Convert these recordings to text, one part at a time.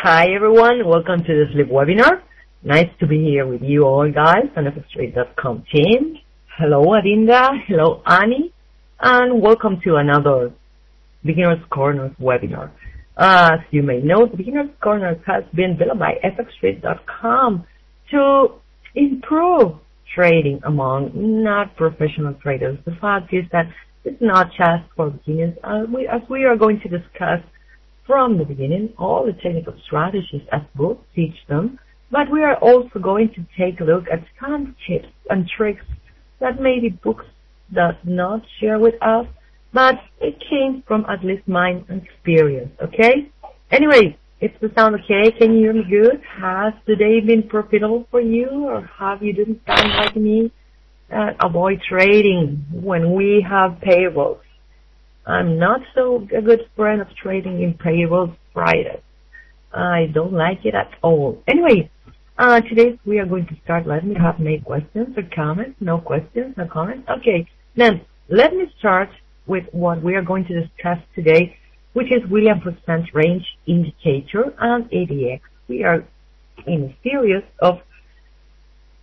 Hi everyone, welcome to this live webinar. Nice to be here with you all guys on FXtrade.com team. Hello Adinda, hello Annie, and welcome to another Beginner's Corner webinar. As you may know, the Beginner's Corner has been built by FXtrade.com to improve trading among not professional traders. The fact is that it's not just for beginners, as we are going to discuss from the beginning all the technical strategies as books teach them, but we are also going to take a look at some tips and tricks that maybe books does not share with us, but it came from at least my experience, okay? Anyway, is the sound okay? Can you hear me good? Has today been profitable for you, or have you done like me? Avoid trading when we have payrolls. I'm not so a good friend of trading in payroll Fridays. I don't like it at all. Anyway, today we are going to start. Let me have any questions or comments. No questions, no comments. Okay, then let me start with what we are going to discuss today, which is Williams percent range indicator and ADX. We are in a series of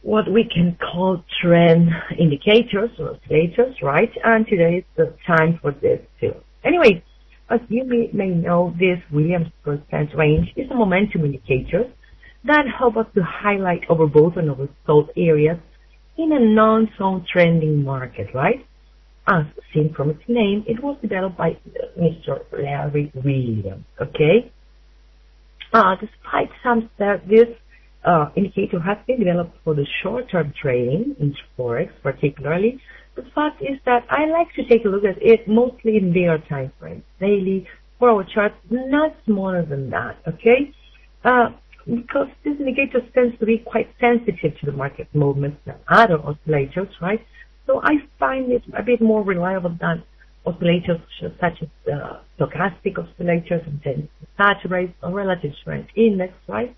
what we can call trend indicators or oscillators, right? And today is the time for this too. Anyway, as you may know, this Williams percent range is a momentum indicator that help us to highlight overbought and oversold areas in a non-zone trending market, right? As seen from its name, it was developed by Mr. Larry Williams, okay? Despite some this indicator has been developed for the short-term trading in Forex particularly. The fact is that I like to take a look at it mostly in their time frames, daily, 4-hour charts, not smaller than that, okay? Because this indicator tends to be quite sensitive to the market movements than other oscillators, right? So I find it a bit more reliable than oscillators such as stochastic oscillators and tends to saturate a relative strength index, right?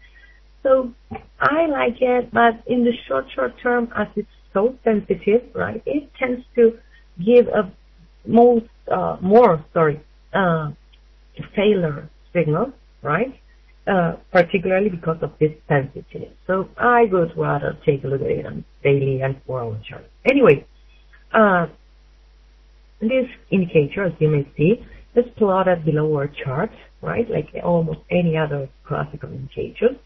So I like it, but in the short term, as it's so sensitive, right, it tends to give a failure signal, right, particularly because of this sensitivity. So I would rather take a look at it on daily and 4-hour chart. Anyway, this indicator, as you may see, is plotted below our chart, right, like almost any other classical indicator,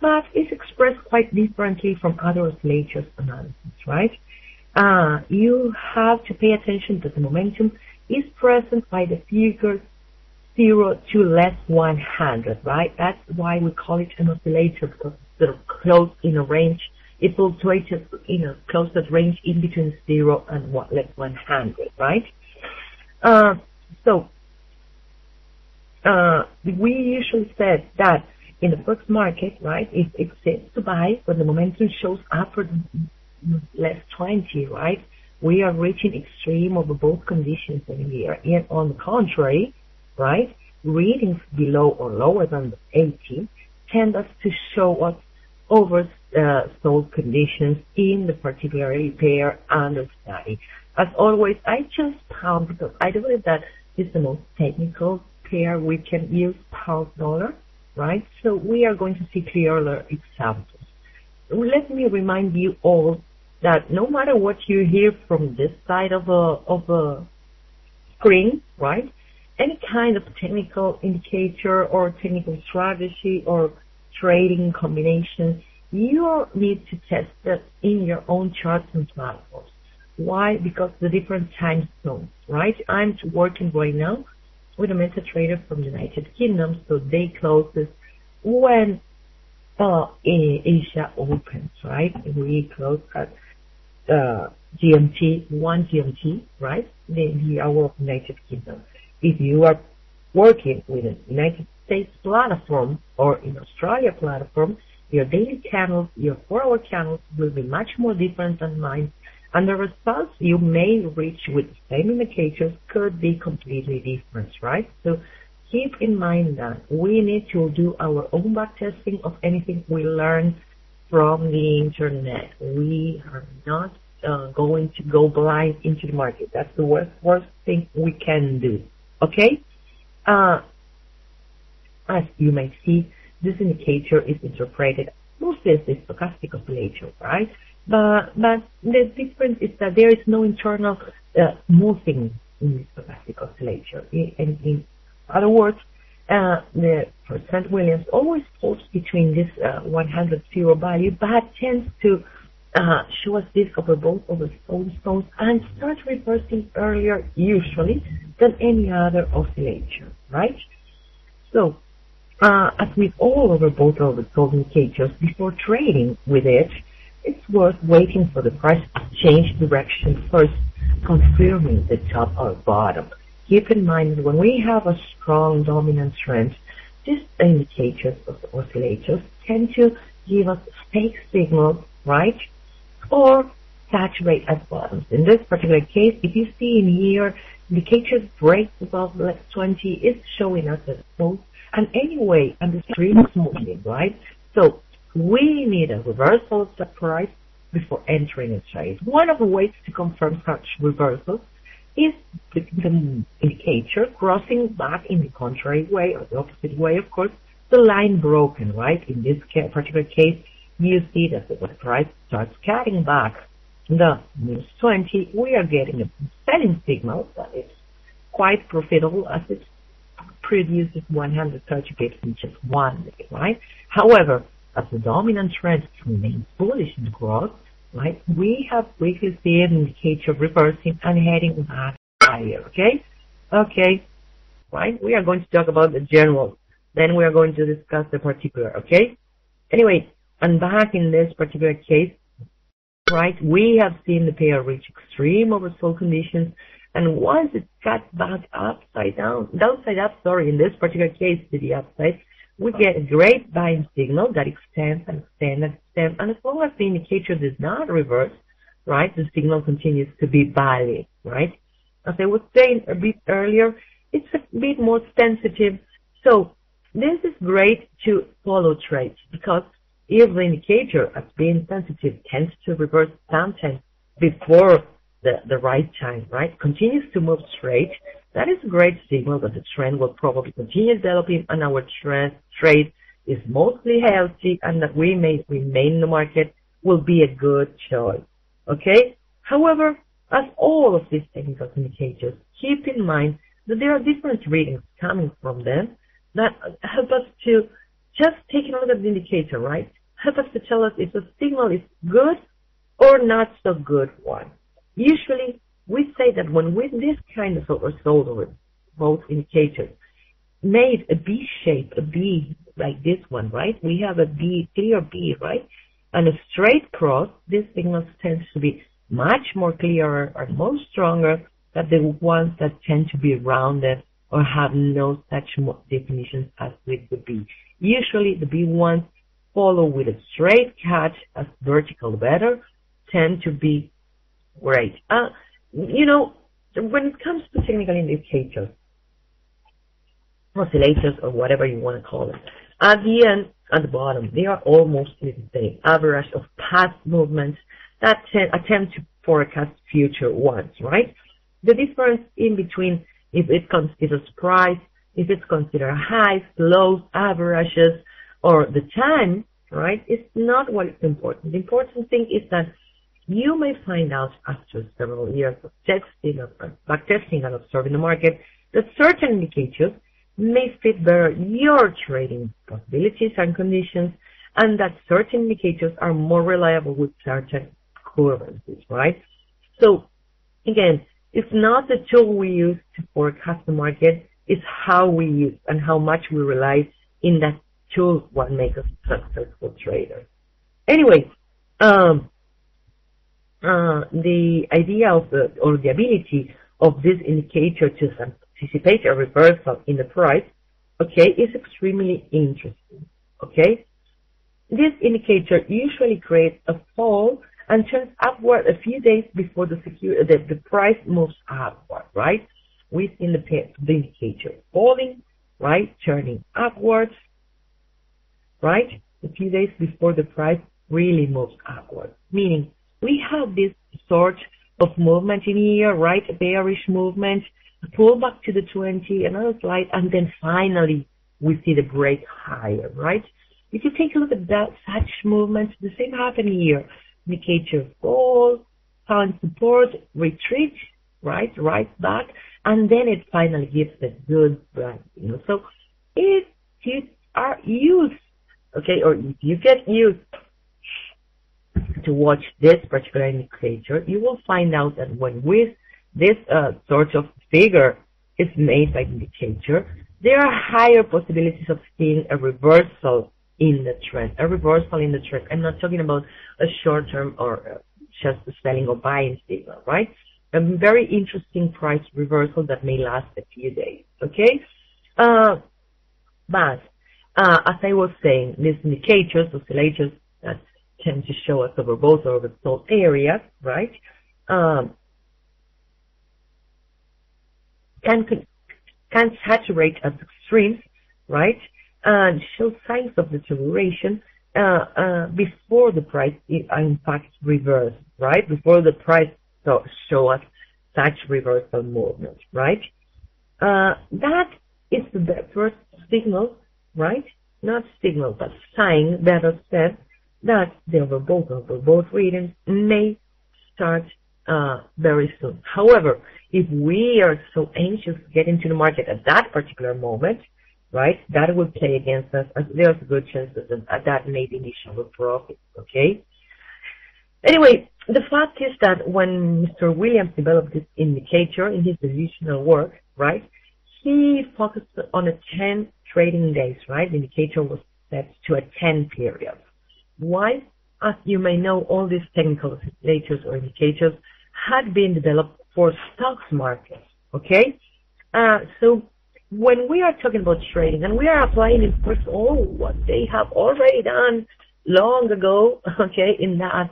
but it's expressed quite differently from other oscillators analysis, right? You have to pay attention that the momentum is present by the figure 0 to less 100, right? That's why we call it an oscillator, because it's sort of close in a range. It fluctuates in a close range in between 0 and less 100, right? We usually said that in the Forex market, right, it exists to buy when the momentum shows upward less 20, right? We are reaching extreme overbought conditions in here. And on the contrary, right, readings below or lower than the 80 tend us to show us oversold conditions in the particular pair under study. As always, I choose pound because I believe that it's the most technical pair we can use, pound dollar. Right, so we are going to see clearer examples. Let me remind you all that no matter what you hear from this side of a screen, right, any kind of technical indicator or technical strategy or trading combination, you need to test it in your own charts and platforms. Why? Because the different time zones, right? I'm working right now with a MetaTrader from the United Kingdom, so they close this when Asia opens, right? We close at GMT, 1 GMT, right? The hour of United Kingdom. If you are working with a United States platform or in Australia platform, your daily candles, your 4-hour candles will be much more different than mine, and the results you may reach with the same indicators could be completely different, right? So keep in mind that we need to do our own backtesting of anything we learn from the internet. We are not going to go blind into the market. That's the worst thing we can do, okay? As you may see, this indicator is interpreted mostly as a stochastic oscillator, right? But the difference is that there is no internal moving in this stochastic oscillator. In other words, the percent Williams always falls between this 100 zero value, but tends to show us this overbought, oversold zones and start reversing earlier, usually, than any other oscillator, right? So, as with all overbought or oversold indicators, before trading with it, it's worth waiting for the price to change direction first, confirming the top or bottom. Keep in mind that when we have a strong dominant trend, these indicators of the oscillators tend to give us fake signals, right? Or saturate at bottoms. In this particular case, if you see in here, indicators break above level 20 is showing us as both. And anyway, and the stream is moving, right? So we need a reversal of the price before entering a trade. One of the ways to confirm such reversals is the indicator crossing back in the contrary way, or the opposite way, of course, the line broken, right? In this particular case, you see that the price starts cutting back the minus 20. We are getting a selling signal that is quite profitable as it produces 130 pips in just one day, right? However, as the dominant trend remains bullish in growth, right, we have quickly seen an indicator reversing and heading back higher, okay? Okay, right? We are going to talk about the general. Then we are going to discuss the particular, okay? Anyway, and back in this particular case, right, we have seen the pair reach extreme oversold conditions, and once it cut back downside up, in this particular case to the upside, we get a great buying signal that extends and extends and extends, and as long as the indicator does not reverse, right, the signal continues to be valid, right? As I was saying a bit earlier, it's a bit more sensitive, so this is great to follow trades, because if the indicator, as being sensitive, tends to reverse sometimes before the right time, right, continues to move straight, that is a great signal that the trend will probably continue developing and our trade is mostly healthy and that we may remain in the market will be a good choice, okay? However, as all of these technical indicators, keep in mind that there are different readings coming from them that help us to just take a look at the indicator, right? Help us to tell us if the signal is good or not so good one. Usually, we say that when with this kind of oversold or both indicators made a B shape, a B like this one, right? We have a B, clear B, right? And a straight cross, this signal tends to be much more clearer and more stronger than the ones that tend to be rounded or have no such definitions as with the B. Usually, the B ones follow with a straight cut as vertical better, tend to be great. You know, when it comes to technical indicators, oscillators or whatever you want to call them, at the end, at the bottom, they are almost the same average of past movements that attempt to forecast future ones, right? The difference in between, if it considers price, if it's considered highs, lows, averages, or the time, right, is not what is important. The important thing is that you may find out after several years of backtesting and observing the market that certain indicators may fit better your trading possibilities and conditions, and that certain indicators are more reliable with certain currencies, right? So, again, it's not the tool we use to forecast the market, it's how we use and how much we rely in that tool what makes us successful traders. Anyway, the idea of the ability of this indicator to anticipate a reversal in the price, okay, is extremely interesting, okay? This indicator usually creates a fall and turns upward a few days before the price moves upward, right? We've seen the indicator falling, right, turning upwards, right, a few days before the price really moves upward, meaning we have this sort of movement in here, right? A bearish movement, a pull back to the 20, another slide, and then finally we see the break higher, right? If you take a look at that, such movements, the same happened here. Indicator fall, found support, retreat, right back, and then it finally gives a good run. So if you are used, okay, or if you get used to watch this particular indicator, you will find out that when this sort of figure is made by the indicator, there are higher possibilities of seeing a reversal in the trend. I'm not talking about a short-term or just a selling or buying signal, right? A very interesting price reversal that may last a few days, okay? But as I was saying, these indicators, oscillators that tend to show us overbought or oversold areas, right? Can saturate at extremes, right? And show signs of deterioration before the price in fact reverse, right? Before the price show us such reversal movement, right? That is the first signal, right? Not signal, but sign, better said, that the overbought readings may start very soon. However, if we are so anxious to get into the market at that particular moment, right, that will play against us, as there's a good chance that may be initial profit, okay? Anyway, the fact is that when Mr. Williams developed this indicator in his additional work, right, he focused on a 10 trading days, right? The indicator was set to a 10 period. Why? As you may know, all these technical oscillators or indicators had been developed for stocks markets, okay? So when we are talking about trading and we are applying it first all what they have already done long ago, okay, in that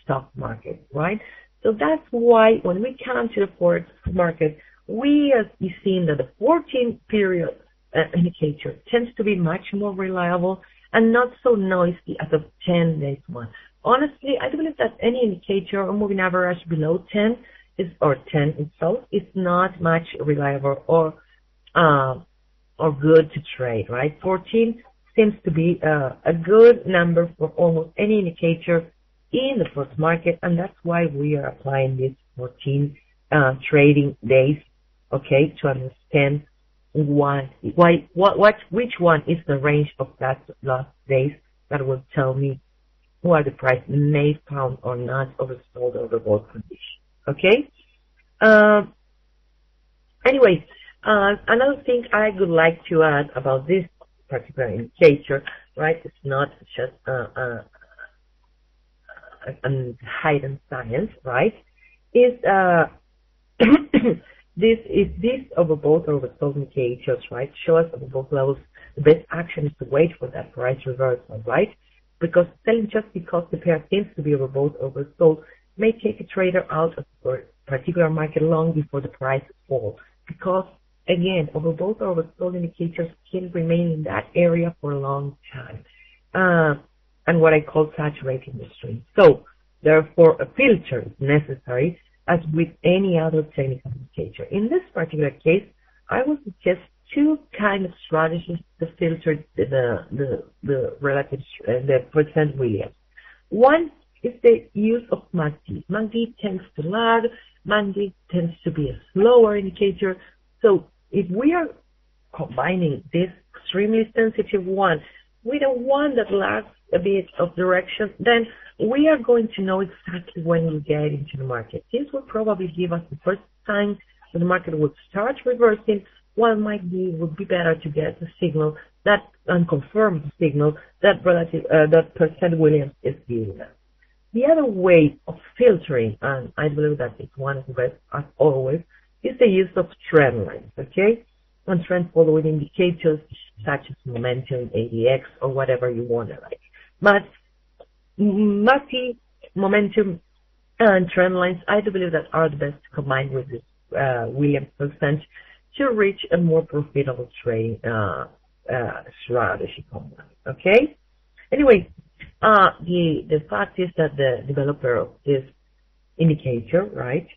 stock market, right? So that's why when we come to the Forex market, we are seeing that the 14 period indicator tends to be much more reliable and not so noisy as a 10 days one. Honestly, I believe that any indicator or moving average below 10 or 10 itself is not much reliable or good to trade, right? 14 seems to be a good number for almost any indicator in the Forex market, and that's why we are applying these 14 trading days, okay, to understand which one is the range of that last days that will tell me where the price may found or not oversold or overbought condition. Okay. Anyway, another thing I would like to add about this particular indicator, right? It's not just a hidden science, right? Is these overbought or oversold indicators, right? Show us over both levels. The best action is to wait for that price reversal, right? Because selling just because the pair seems to be overbought or oversold may take a trader out of a particular market long before the price falls. Because again, overbought or oversold indicators can remain in that area for a long time, and what I call saturating the stream. So therefore, a filter is necessary, as with any other technical indicator. In this particular case, I would suggest two kind of strategies to filter the relative, the percent Williams. One is the use of MACD. MACD tends to lag. MACD tends to be a slower indicator. So if we are combining this extremely sensitive one with a one that lags a bit of direction, then we are going to know exactly when we get into the market. This will probably give us the first sign that the market would start reversing, while would be better to get the signal that and confirm the signal that that percent Williams is giving us. The other way of filtering, and I believe that it's one of the best as always, is the use of trend lines, okay? And trend following indicators such as momentum, ADX, or whatever you want to like. But MACD, momentum, and trend lines, I do believe that are the best combined with this Williams percent to reach a more profitable trade strategy combined. Okay. Anyway, the fact is that the developer of this indicator, right,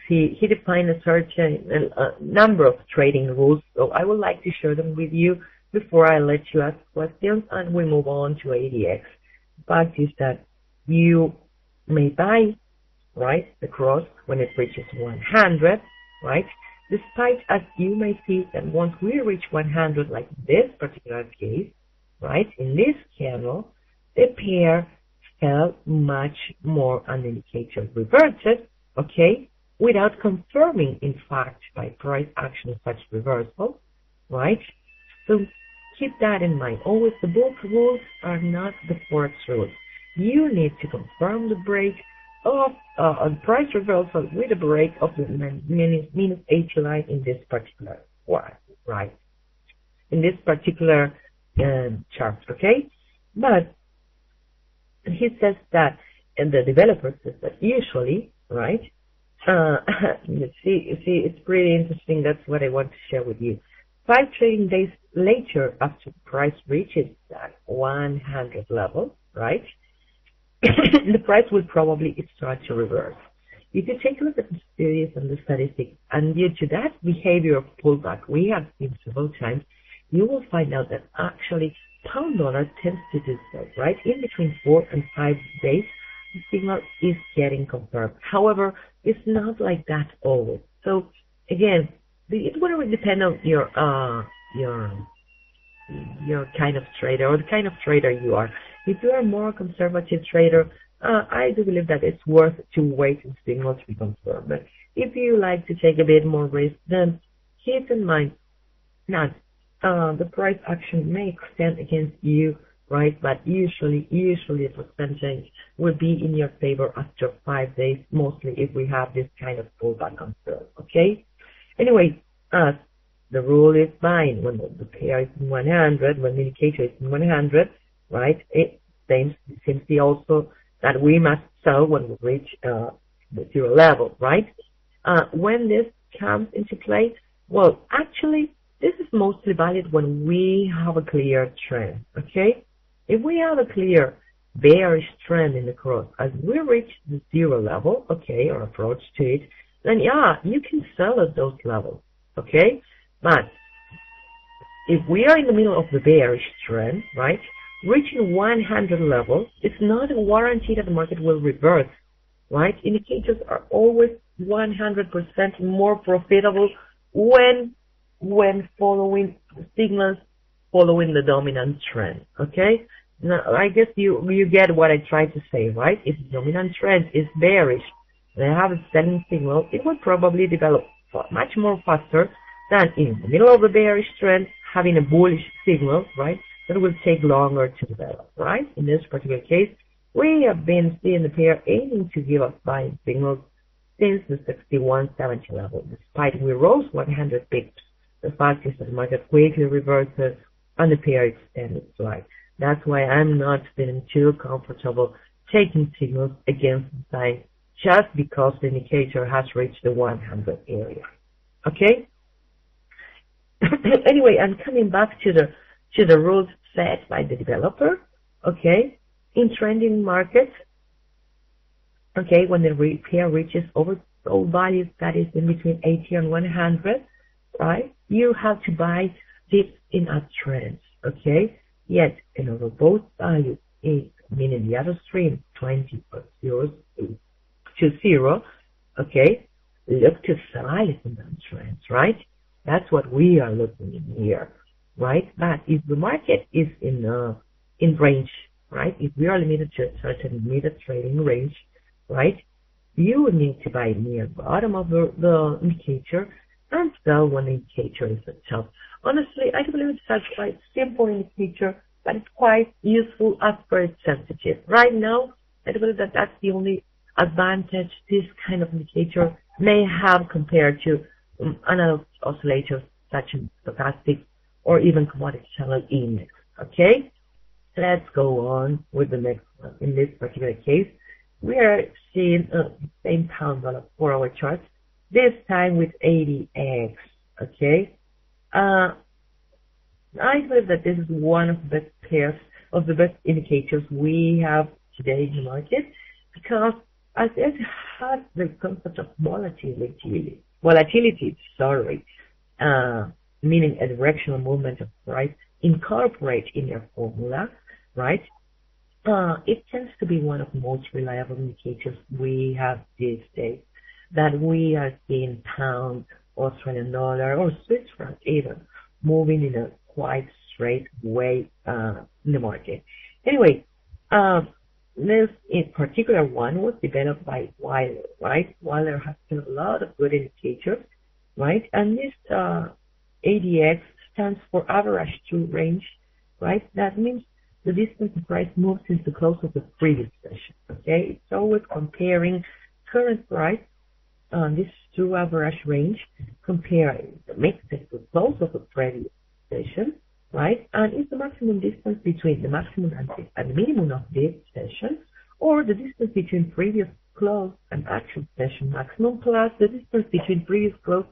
he defined a certain number of trading rules, so I would like to share them with you before I let you ask questions and we move on to ADX. The fact is that you may buy, right, the cross when it reaches 100, right? Despite, as you may see, that once we reach 100, like this particular case, right, in this candle, the pair fell much more and the indicator reverted, okay, without confirming, in fact, by price action such reversal, right? So keep that in mind. Always the bulk rules are not the Forex rules. You need to confirm the break of a price reversal with a break of the minus 80 line in this particular one, right? In this particular chart, okay? But he says that, and the developer says that usually, right? Let's see, it's pretty interesting. That's what I want to share with you. 5 trading days later, after the price reaches that 100 level, right? The price will probably start to reverse. If you take a look at the series and the statistics, and due to that behavior of pullback we have seen several times, you will find out that actually pound dollar tends to do so, right? In between 4 and 5 days, the signal is getting confirmed. However, it's not like that always. So again, it will really depend on your kind of trader or the kind of trader you are. If you are a more conservative trader, I do believe that it's worth to wait and signal to be confirmed. But if you like to take a bit more risk, then keep in mind that the price action may extend against you, right? But usually the percentage will be in your favor after 5 days, mostly if we have this kind of pullback concern, okay? Anyway, the rule is fine when the pair is in 100, when the indicator is in 100, right? It seems to be also that we must sell when we reach the 0 level, right? When this comes into play, well, actually, this is mostly valid when we have a clear trend, okay? If we have a clear bearish trend in the cross as we reach the 0 level, okay, or approach to it, then yeah, you can sell at those levels, okay? But if we are in the middle of the bearish trend, right, reaching 100 level, it's not a warranty that the market will reverse, right? Indicators are always 100% more profitable when following signals following the dominant trend, okay? Now, I guess you get what I tried to say, right? If the dominant trend is bearish, they have a selling signal, it will probably develop much more faster than in the middle of a bearish trend, having a bullish signal, right? That will take longer to develop, right? In this particular case, we have been seeing the pair aiming to give us buying signals since the 61.70 level. Despite we rose 100 pips, the fact is that the market quickly reverses and the pair extended slide. That's why I'm not feeling too comfortable taking signals against the sign just because the indicator has reached the 100 area. Okay? Anyway, I'm coming back to the rules set by the developer. Okay? In trending markets, okay, when the pair reaches oversold values, that is in between 80 and 100, right? You have to buy dips in uptrends, okay? Yet an overbought value is, meaning the other stream, 20 or 0 to 0, okay? Look to size in uptrends, right? That's what we are looking in here, right? But if the market is in range, right? If we are limited to a certain limited trading range, right? You would need to buy near the bottom of the indicator and sell when the indicator is at top. Honestly, I believe it's a quite simple indicator, but it's quite useful as per it's sensitive. Right now, I believe that that's the only advantage this kind of indicator may have compared to analog oscillators such as stochastic or even commodity channel index. Okay? Let's go on with the next one. In this particular case, we are seeing the same pound dollar 4-hour chart, this time with ADX. Okay? I believe that this is one of the best pairs of the best indicators we have today in the market because as it has the concept of volatility, meaning a directional movement of price incorporate in their formula, right? It tends to be one of the most reliable indicators we have these days, that we are seeing pound, Australian dollar, or Swiss franc even moving in a quite straight way in the market. Anyway, this in particular one was developed by Weiler, right? Weiler has a lot of good indicators, right? And this ADX stands for average true range, right? That means the distance the price moves since the close of the previous session, okay? It's always comparing current price on this true average range, comparing the mix to the close of the previous session, right? And it's the maximum distance between the maximum and the minimum of this session, or the distance between previous close and actual session maximum plus the distance between previous close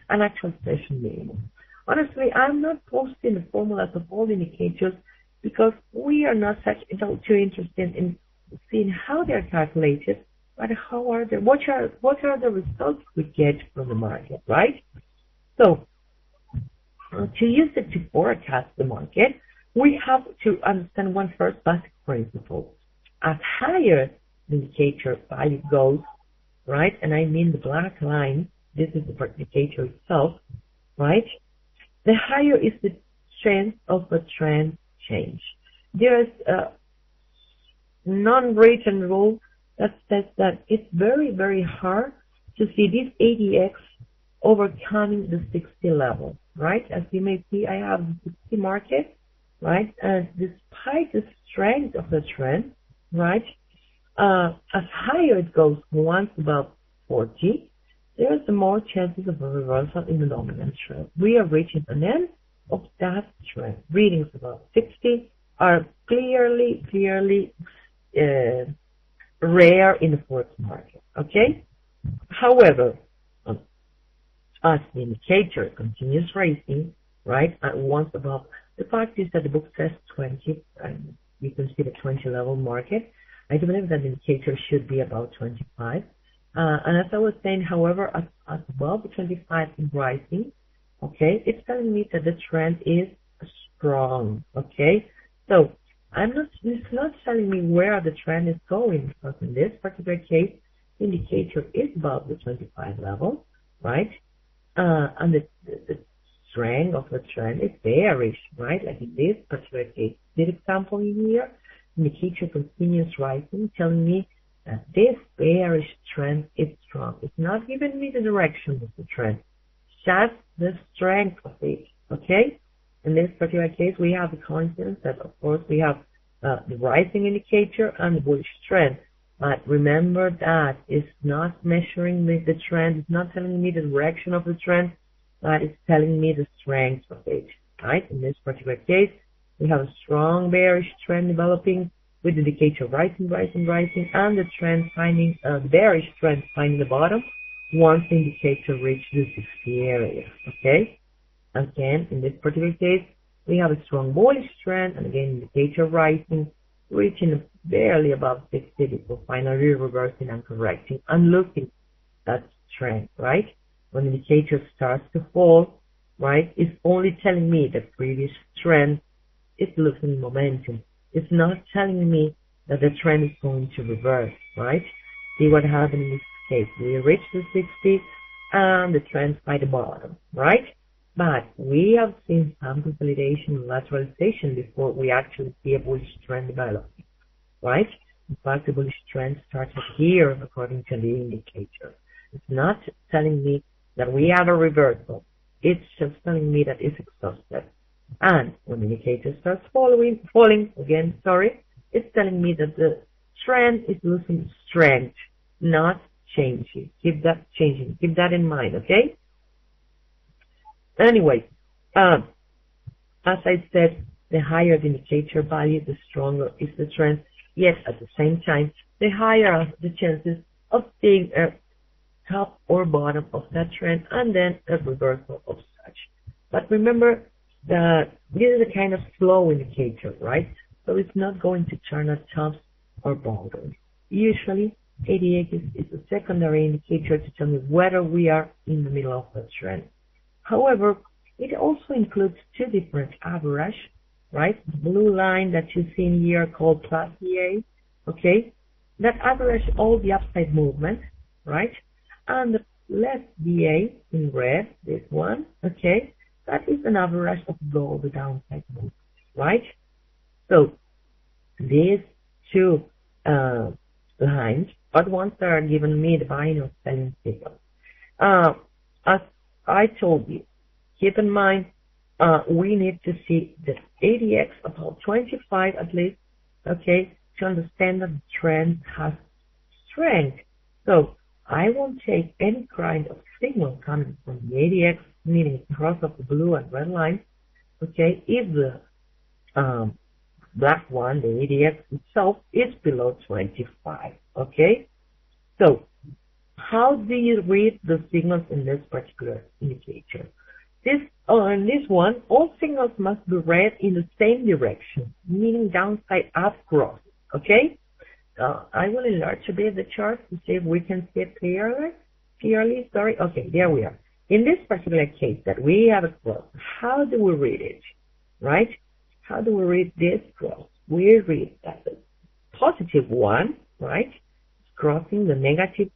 and actual session minimum. Honestly, I'm not posting the formulas of all the indicators because we are not too interested in seeing how they're calculated, but what are the results we get from the market, right? So, to use it to forecast the market, we have to understand one first basic principle. As higher the indicator value goes, right, and I mean the black line, this is the indicator itself, right, the higher is the strength of a trend change. There is a non-written rule that says that it's very, very hard to see this ADX overcoming the 60 level, right? As you may see, I have the 60 market, right? And despite the strength of the trend, right, as higher it goes once above 40, there's more chances of a reversal in the dominant trend. We are reaching an end of that trend. Readings above 60 are clearly rare in the forex market, okay? However, as the indicator continues rising, right, at once above, the fact is that the book says 20, and you can see the 20 level market. I do believe that the indicator should be about 25. And as I was saying, however, as above the 25 is rising, okay, it's telling me that the trend is strong, okay? So, it's not telling me where the trend is going, because in this particular case, the indicator is above the 25 level, right? And the strength of the trend is bearish, right? Like in this particular case, this example here, the indicator continues rising, telling me that this bearish trend is strong. It's not giving me the direction of the trend, just the strength of it, okay? In this particular case, we have the coincidence that, of course, we have the rising indicator and the bullish trend. But remember that it's not measuring the trend, it's not telling me the direction of the trend, but it's telling me the strength of it, right? In this particular case, we have a strong bearish trend developing with the indicator rising, and the trend finding, bearish trend finding the bottom once the indicator reaches the 60 area, okay? Again, in this particular case, we have a strong bullish trend, and again, indicator rising, reaching barely above 60 before finally reversing and correcting and looking at trend, right? When the indicator starts to fall, right, it's only telling me the previous trend is losing momentum. It's not telling me that the trend is going to reverse, right? See what happened in this case. We reached the 60 and the trend by the bottom, right? But we have seen some consolidation and lateralization before we actually see a bullish trend developing, right? In fact, the bullish trend started here according to the indicator. It's not telling me that we have a reversal. It's just telling me that it's exhausted. And when the indicator starts falling, it's telling me that the trend is losing strength, not changing. Keep that in mind, okay? Anyway, as I said, the higher the indicator value, the stronger is the trend. Yet at the same time, the higher are the chances of seeing a top or bottom of that trend and then a reversal of such. But remember that this is a kind of slow indicator, right? So it's not going to turn at tops or bottoms. Usually, ADX is a secondary indicator to tell me whether we are in the middle of the trend. However, it also includes two different average, right? The blue line that you see in here called plus EA, okay? That average all the upside movement, right? And the less DA in red, this one, okay? That is an average of all the downside movement, right? So these two lines are the ones that are giving me the buying or selling signal. As I told you, keep in mind, we need to see the ADX about 25 at least, okay, to understand that the trend has strength. So I won't take any kind of signal coming from the ADX, meaning across of the blue and red lines, okay, if the black one, the ADX itself, is below 25, okay? So how do you read the signals in this particular indicator? In this one, all signals must be read in the same direction, meaning downside up cross, okay? I will enlarge a bit the chart to see if we can see it clearly, sorry. Okay, there we are. In this particular case that we have a cross, how do we read it, right? How do we read this cross? We read that the positive one, right, is crossing the negative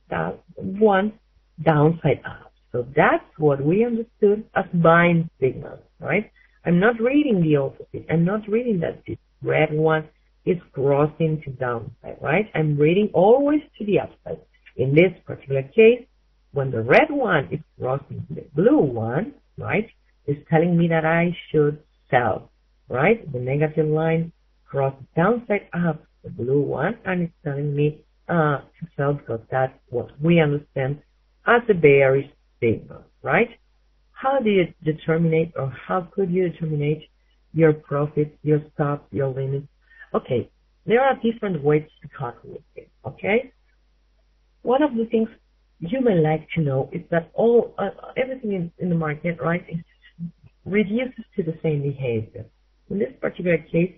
one downside up. So that's what we understood as buying signals, right? I'm not reading the opposite. I'm not reading that this red one is crossing to downside, right? I'm reading always to the upside. In this particular case, when the red one is crossing the blue one, right, is telling me that I should sell, right? The negative line crosses downside up the blue one, and it's telling me to sell because that's what we understand as a bearish signal, right? How do you determine, or how could you determine your profits, your stops, your limits? Okay, there are different ways to calculate it, okay? One of the things you may like to know is that everything in the market, right, reduces to the same behavior. In this particular case,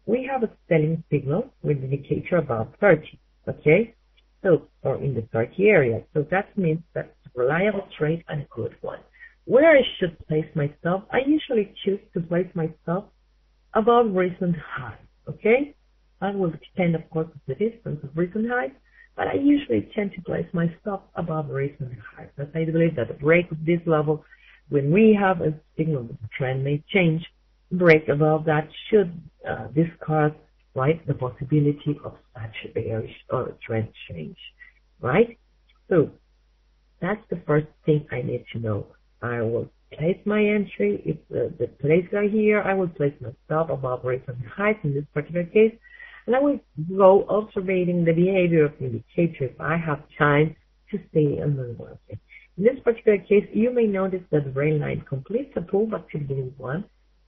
we have a selling signal with an indicator above 30, okay? So, or in the 30 area. So that means that it's a reliable trade and a good one. Where I should place myself, I usually choose to place myself above recent highs, okay? That will depend, of course, on the distance of recent highs, but I usually tend to place myself above recent highs, as I believe that the break of this level, when we have a signal that the trend may change, break above that should discard, right, the possibility of such a bearish or a trend change, right? So that's the first thing I need to know. I will place my entry. If the place are here, I will place myself above recent highs in this particular case, and I will go observing the behavior of the indicator if I have time to stay on the market. In this particular case, you may notice that the red line completes a pullback to the blue one,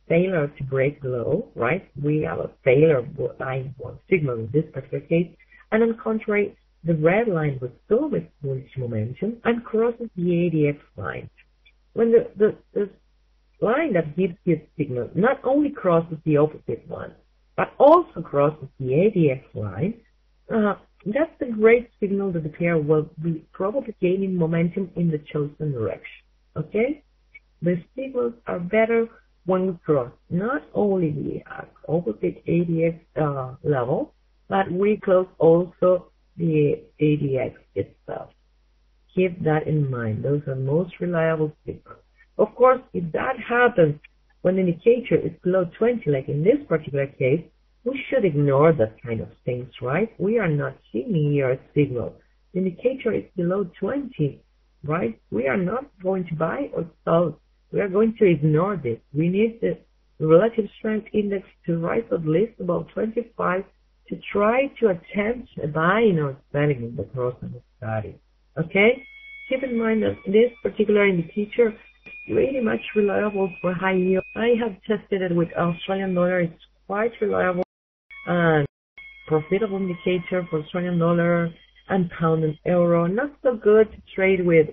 failure to break below, right? We have a failure line one signal in this particular case, and on contrary, the red line was still with bullish momentum and crosses the ADX line. When the line that gives you a signal not only crosses the opposite one, but also crosses the ADX line, that's a great signal that the pair will be probably gaining momentum in the chosen direction, okay? The signals are better when we cross not only the opposite ADX level, but we close also the ADX itself. Keep that in mind. Those are most reliable signals. Of course, if that happens when the indicator is below 20, like in this particular case, we should ignore that kind of things, right? We are not seeing here a signal. The indicator is below 20, right? We are not going to buy or sell. We are going to ignore this. We need the relative strength index to rise at least about 25 to try to attempt a buying or selling in the process of study. Okay? Keep in mind that this particular indicator is really much reliable for high yield. I have tested it with Australian dollar. It's quite reliable and profitable indicator for Australian dollar and pound and euro. Not so good to trade with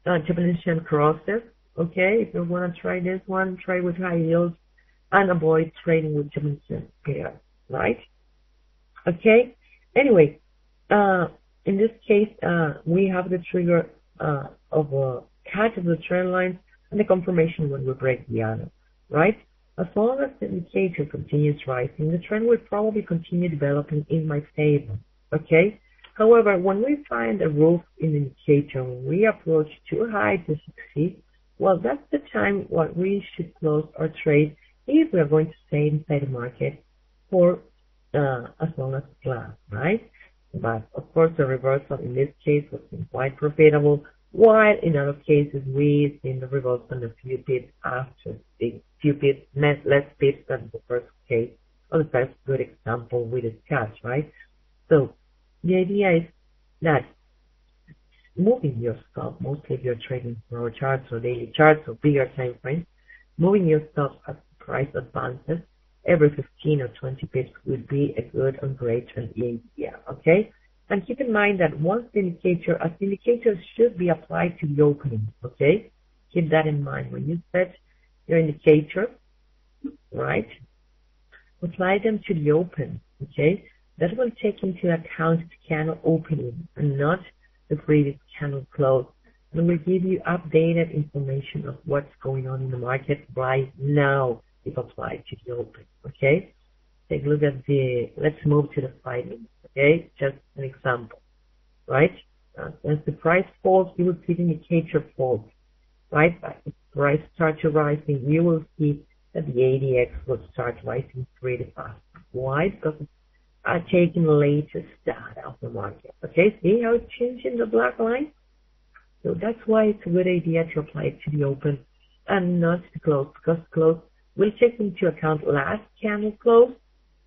Japanese yen crosses. Okay, if you want to try this one, try with high yields and avoid trading with Japanese yen pairs, right? Okay. Anyway, In this case, we have the trigger of a cut of the trend line and the confirmation when we break the other, right? As long as the indicator continues rising, the trend will probably continue developing in my favor, okay? However, when we find a roof in the indicator, when we approach too high to succeed, well, that's the time what we should close our trade if we are going to stay inside the market for as long as it lasts, right? But of course, the reversal in this case was quite profitable, while in other cases we seen the reversal in a few pips after the few pips, less pips than the first case, or the first good example we discussed, right? So the idea is that moving your stop, mostly if you're trading for charts or daily charts or bigger time frames, moving your stop as the price advances every 15 or 20 pips would be a good and great and idea, okay? And keep in mind that once the indicator, as the indicators should be applied to the opening, okay? Keep that in mind. When you set your indicator, right, apply them to the open, okay? That will take into account the candle opening and not the previous candle close, and will give you updated information of what's going on in the market right now if applied to the open, okay? Take a look at let's move to the 5 minutes, okay? Just an example, right? As the price falls, you will see the indicator falls, right? But if the price starts to rising, you will see that the ADX will start rising pretty fast. Why? Because it's taking the latest data of the market, okay? See how it's changing the black line? So that's why it's a good idea to apply it to the open and not to close, because close will take into account last candle close,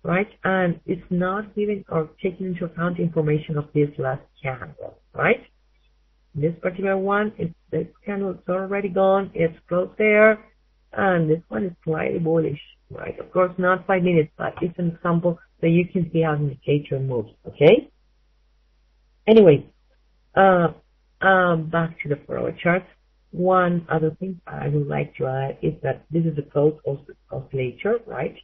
right? And it's not giving or taking into account information of this last candle, right? This particular one, this candle is already gone, it's closed there, and this one is slightly bullish, right? Of course, not 5 minutes, but it's an example so you can see how the indicator moves, okay? Anyway, back to the forward charts. One other thing I would like to add is that this is a close oscillator, right?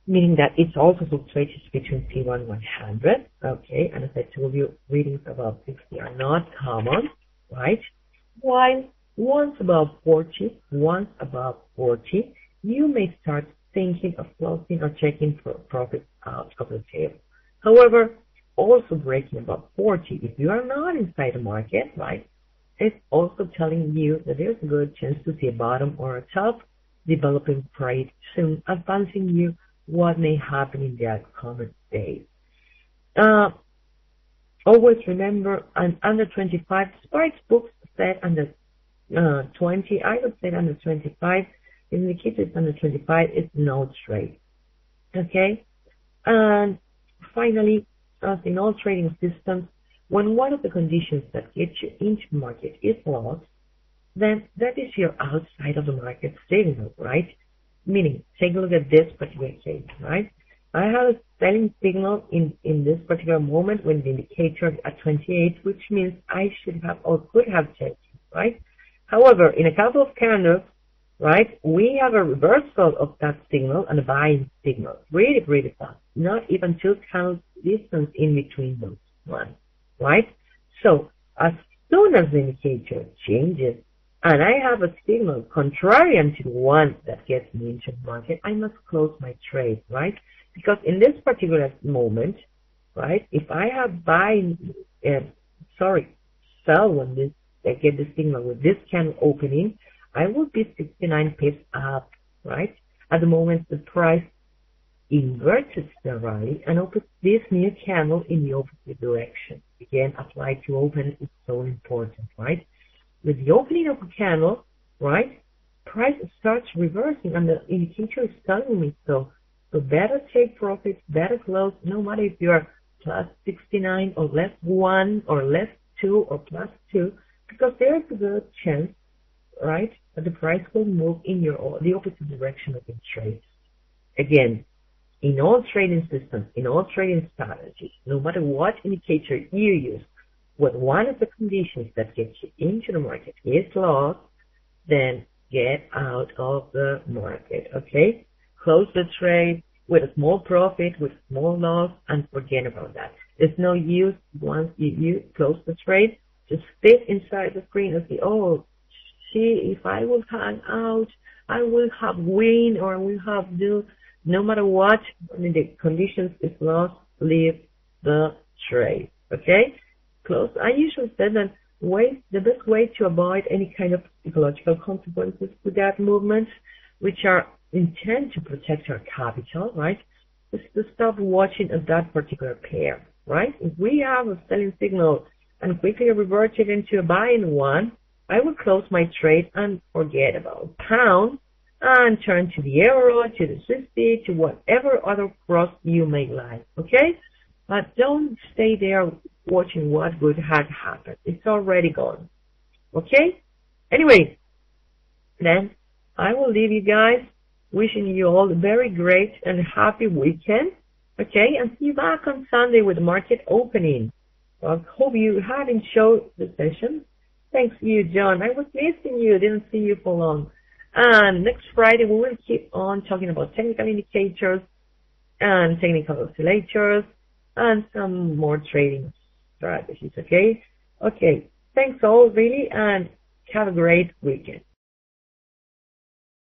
Meaning that it's also fluctuates between C1 and 100, okay? And as I told you, readings above 60 are not common, right? While once above 40, you may start thinking of closing or checking for profits out of the table. However, also breaking above 40, if you are not inside the market, right? It's also telling you that there's a good chance to see a bottom or a top developing price soon, advancing you what may happen in the upcoming days. Always remember, under 25, Sparks books said under 20, I would say under 25, indicators under 25 is no trade. Okay? And finally, as in all trading systems, when one of the conditions that get you into the market is lost, then that is your outside of the market signal, right? Meaning, take a look at this particular case, right? I have a selling signal in this particular moment when the indicator at 28, which means I should have or could have taken, right? However, in a couple of candles, right, we have a reversal of that signal and a buying signal, really fast. Not even 2 candles distance in between those ones, right? So as soon as the indicator changes and I have a signal contrarian to the one that gets me into the market, I must close my trade, right? Because in this particular moment, right, if I have sell when I get the signal with this candle opening, I will be 69 pips up, right? At the moment, the price inverts the rally and opens this new candle in the opposite direction. Again, applied to open is so important, right? With the opening of a candle, right, price starts reversing and the indicator is telling me so. So better take profits, better close, no matter if you are plus 69 or less 1 or less 2 or plus 2, because there is a good chance, right, that the price will move in the opposite direction of the trade. Again, in all trading systems, in all trading strategies, no matter what indicator you use, when one of the conditions that gets you into the market is lost, then get out of the market, okay? Close the trade with a small profit, with a small loss, and forget about that. It's no use once you close the trade, just sit inside the screen and say, oh, see, if I will hang out, I will have win or I will have do, no matter what, I mean, the conditions is lost, leave the trade. Okay? Close. I usually say that the best way to avoid any kind of psychological consequences to that movement, which are intended to protect our capital, right, is to stop watching at that particular pair, right? If we have a selling signal and quickly revert it into a buying one, I will close my trade and forget about pound and turn to the euro, to the Swiss, to whatever other cross you may like, okay? But don't stay there watching what good had happened. It's already gone, okay? Anyway, then I will leave you guys, wishing you all a very great and happy weekend, okay? And see you back on Sunday with the market opening. So I hope you had enjoyed the session. Thanks to you, John. I was missing you. Didn't see you for long. And next Friday, we will keep on talking about technical indicators and technical oscillators and some more trading strategies, okay? Okay. Thanks all, really, and have a great weekend.